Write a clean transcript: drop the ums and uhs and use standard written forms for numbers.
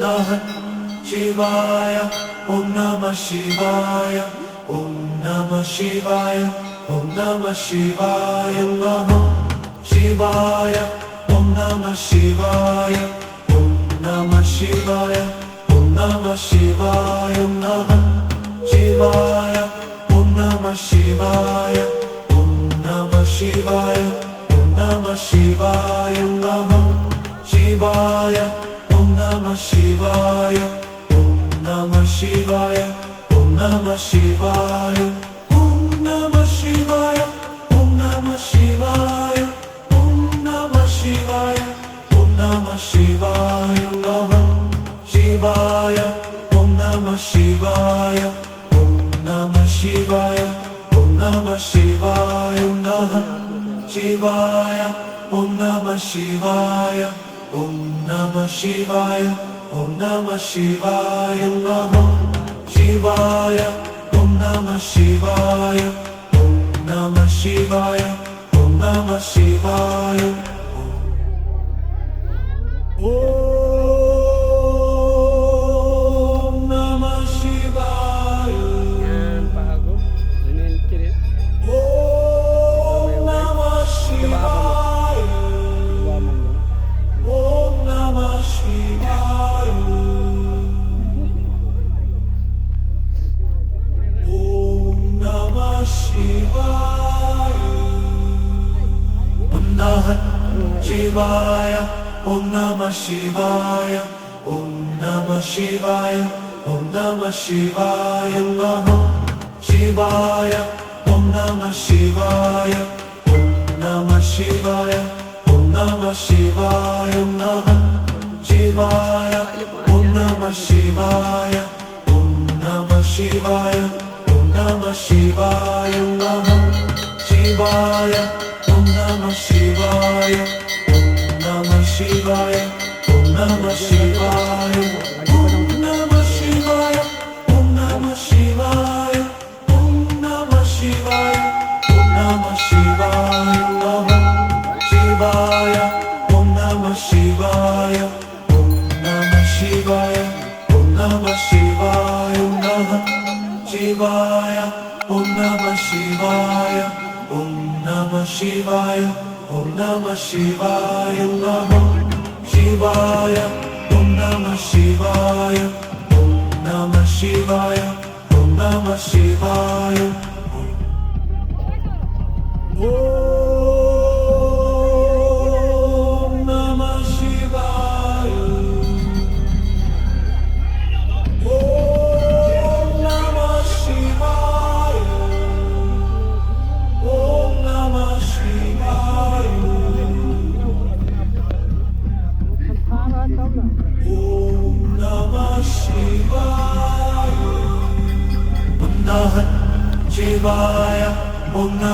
Namah Shivaya, Om Namah Shivaya, Om Namah Shivaya, Om Namah Shivaya, Namah Shivaya, Om Namah Shivaya, Om Namah Shivaya, Om Namah Shivaya, Namah Shivaya, Om Namah Shivaya, Om Namah Shivaya, Om Namah Shivaya, Namah Shivaya, Om Namah Shivaya, Om Namah Shivaya, Om Namah Shivaya, Om Namah Shivaya, Om Namah Shivaya, Om Namah Shivaya, Om Namah Shivaya, Namah Shivaya, Om Namah Shivaya, Om Namah Shivaya, Om Namah Shivaya, Namah Shivaya, Om Namah Shivaya, Om Namah Shivaya, Om Namah Shivaya, Namah Shivaya, Om Namah Shivaya, Om Namah Shivaya, Om Namah Shivaya. Om Namah Shivaya. Yan, pahago. Nanilkirin. Om Namah Shivaya. Iwaman mo. Om Namah Shivaya. Om Namah Shivaya. Om Namah Shivaya. Om Namah Shivaya. Om Namah Shivaya. Om Namah Shivaya. Namah Shivaya. Om Namah Shivaya. Om Namah Shivaya. Om Namah Shivaya, Namah Shivaya, Om Namah Shivaya, Om Namah Shivaya, Om Namah Shivaya, Namah Shivaya, Om Namah Shivaya, Om Namah Shivaya, Om Namah Shivaya, Om Namah Shivaya, Om Namah Shivaya, Om Namah Shivaya, Om Namah Shivaya, Namah Shivaya, Om Namah Shivaya, Om Namah Shivaya, Om Namah Shivaya, Namah Shivaya, Om Namah Shivaya, Om Namah Shivaya, Om Namah Shivaya, Namah Shivaya, Om Namah Shivaya, Om Namah Shivaya, Om Namah Shivaya. Om Namah Shivaya. Om Namah Shivaya. Om Namah Shivaya. Om Namah Shivaya. Om Namah Shivaya. Om Namah